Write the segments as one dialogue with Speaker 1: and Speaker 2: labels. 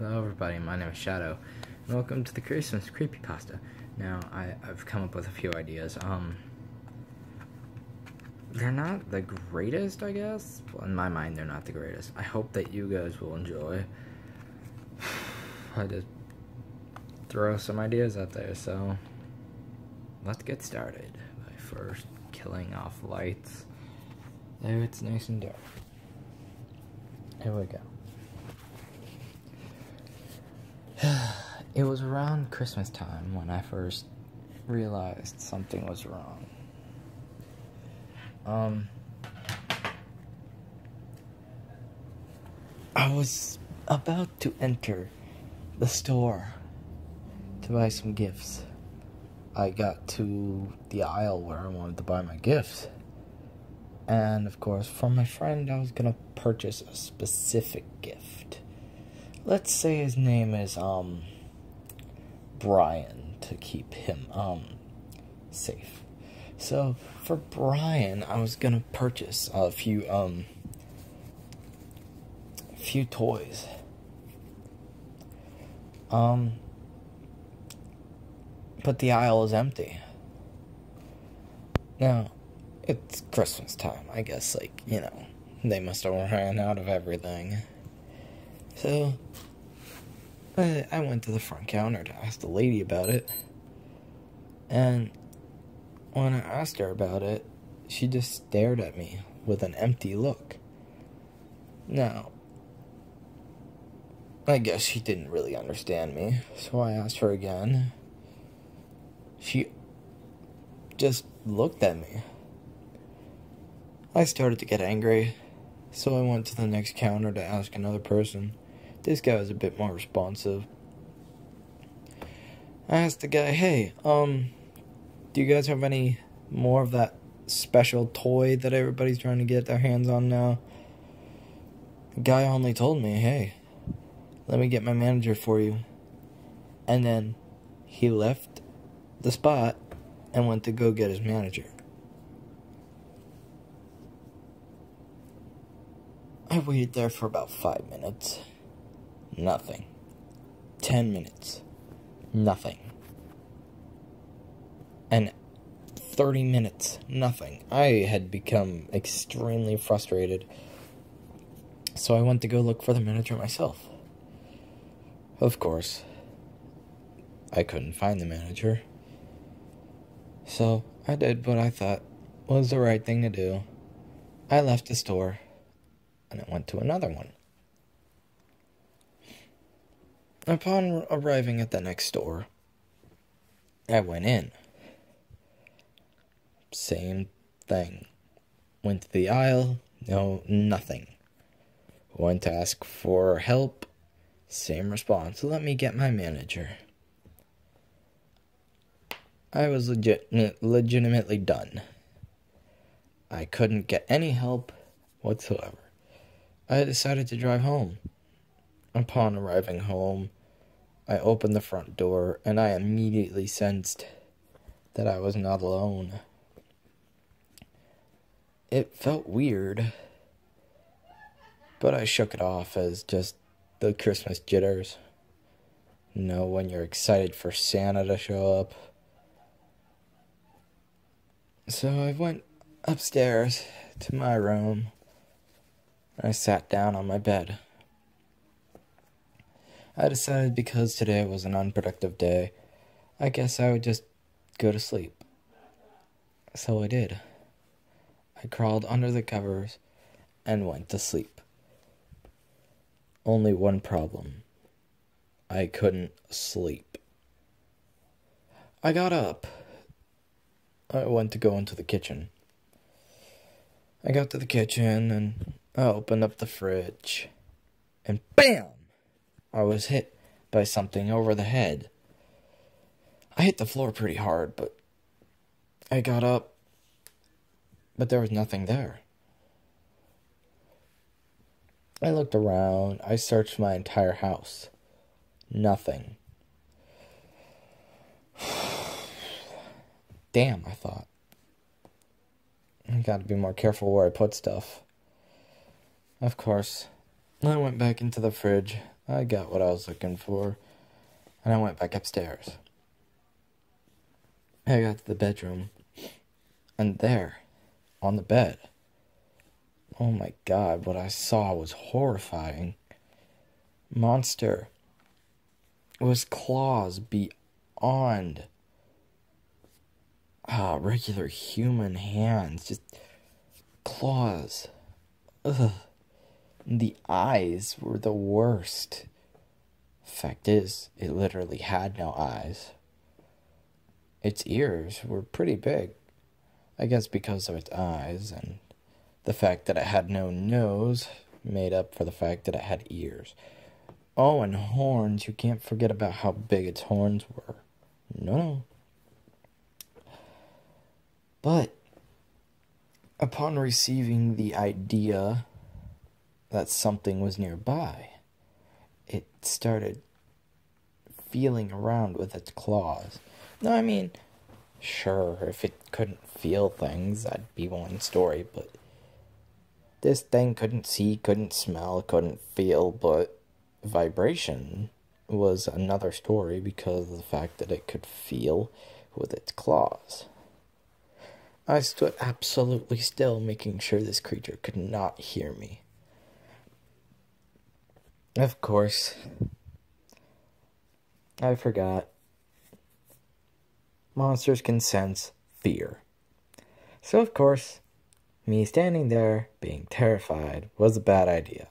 Speaker 1: Hello everybody, my name is Shadow, and welcome to the Christmas Creepypasta. Now, I've come up with a few ideas. They're not the greatest, I guess. Well, in my mind, they're not the greatest. I hope that you guys will enjoy. I just throw some ideas out there, so let's get started by first killing off lights. There, it's nice and dark. Here we go. It was around Christmas time when I first realized something was wrong. I was about to enter the store to buy some gifts. I got to the aisle where I wanted to buy my gifts. And, of course, for my friend, I was gonna purchase a specific gift. Let's say his name is, Brian, to keep him, safe. So, for Brian, I was gonna purchase a few toys. But the aisle is empty. Now, it's Christmas time, I guess, they must have ran out of everything. So, I went to the front counter to ask the lady about it, and when I asked her about it, she just stared at me with an empty look. Now, I guess she didn't really understand me, so I asked her again. She just looked at me. I started to get angry, so I went to the next counter to ask another person. This guy was a bit more responsive. I asked the guy, hey, do you guys have any more of that special toy that everybody's trying to get their hands on now? The guy only told me, hey, let me get my manager for you. And then he left the spot and went to go get his manager. I waited there for about 5 minutes. Nothing. 10 minutes. Nothing. And 30 minutes. Nothing. I had become extremely frustrated. So I went to go look for the manager myself. Of course, I couldn't find the manager. So I did what I thought was the right thing to do. I left the store and I went to another one. Upon arriving at the next store, I went in. Same thing. Went to the aisle, nothing. Went to ask for help, same response. Let me get my manager. I was legitimately done. I couldn't get any help whatsoever. I decided to drive home. Upon arriving home, I opened the front door, and I immediately sensed that I was not alone. It felt weird, but I shook it off as just the Christmas jitters. When you're excited for Santa to show up. So I went upstairs to my room, and I sat down on my bed. I decided because today was an unproductive day, I guess I would just go to sleep. So I did. I crawled under the covers and went to sleep. Only one problem. I couldn't sleep. I got up. I went to go into the kitchen. I got to the kitchen and I opened up the fridge. And BAM! I was hit by something over the head. I hit the floor pretty hard, but I got up, but there was nothing there. I looked around. I searched my entire house. Nothing. Damn, I thought. I gotta be more careful where I put stuff. Of course, I went back into the fridge. I got what I was looking for. And I went back upstairs. I got to the bedroom. And there, on the bed, oh my God, what I saw was horrifying. Monster was claws beyond regular human hands. Just claws. Ugh. The eyes were the worst. Fact is, it literally had no eyes. Its ears were pretty big. I guess because of its eyes, and the fact that it had no nose made up for the fact that it had ears. Oh, and horns. You can't forget about how big its horns were. No. But upon receiving the idea that something was nearby, it started feeling around with its claws. No, I mean, sure, if it couldn't feel things, that'd be one story, but this thing couldn't see, couldn't smell, couldn't feel, but vibration was another story because of the fact that it could feel with its claws. I stood absolutely still, making sure this creature could not hear me. Of course, I forgot. Monsters can sense fear. So, of course, me standing there, being terrified, was a bad idea.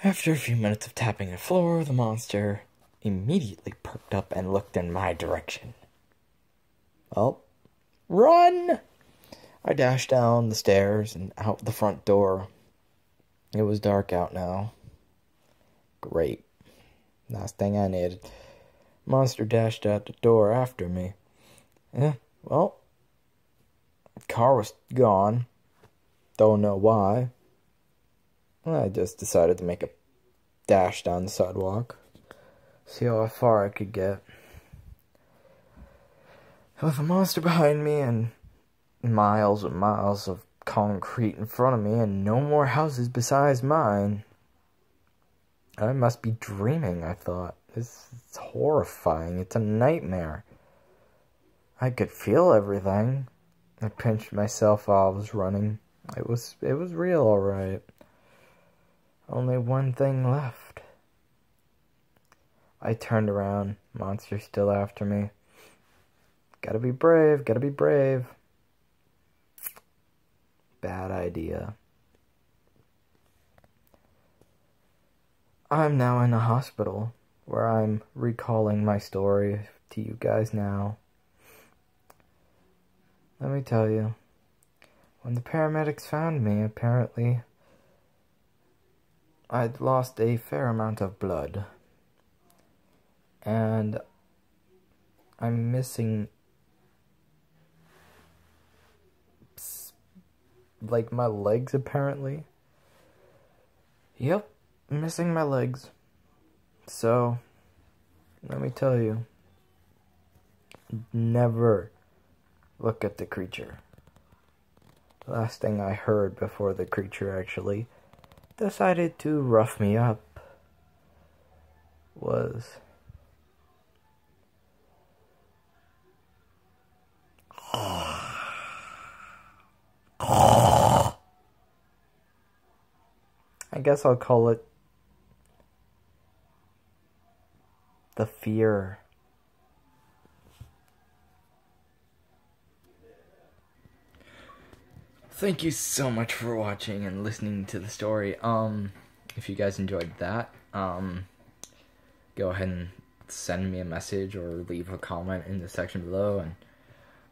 Speaker 1: After a few minutes of tapping the floor, the monster immediately perked up and looked in my direction. Well, run! I dashed down the stairs and out the front door. It was dark out now. Great. Last thing I needed. Monster dashed out the door after me. Well, the car was gone. Don't know why. I just decided to make a dash down the sidewalk. See how far I could get. With a monster behind me and miles and miles of concrete in front of me and no more houses besides mine. I must be dreaming, I thought. This is horrifying. It's a nightmare. I could feel everything. I pinched myself while I was running. It was real, alright. Only one thing left. I turned around. Monster still after me. Gotta be brave, gotta be brave. Bad idea. I'm now in a hospital where I'm recalling my story to you guys now. Let me tell you, when the paramedics found me, apparently I'd lost a fair amount of blood. And I'm missing like my legs, apparently. Yep, missing my legs. So, let me tell you, never look at the creature. The last thing I heard before the creature actually decided to rough me up was I guess I'll call it the fear. Thank you so much for watching and listening to the story. If you guys enjoyed that, go ahead and send me a message or leave a comment in the section below, and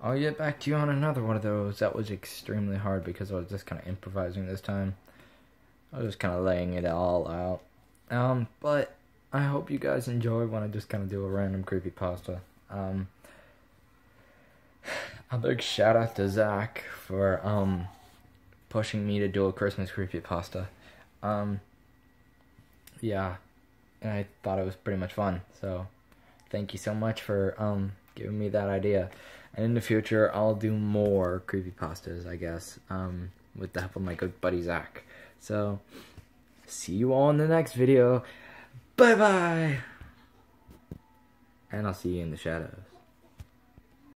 Speaker 1: I'll get back to you on another one of those. That was extremely hard because I was just kind of improvising this time. I was just kind of laying it all out. But I hope you guys enjoy when I just kind of do a random creepypasta. A big shout out to Zach for pushing me to do a Christmas creepypasta. Yeah, and I thought it was pretty much fun. So thank you so much for giving me that idea. And in the future, I'll do more creepypastas, I guess, with the help of my good buddy Zach. So, see you all in the next video. Bye-bye! And I'll see you in the shadows.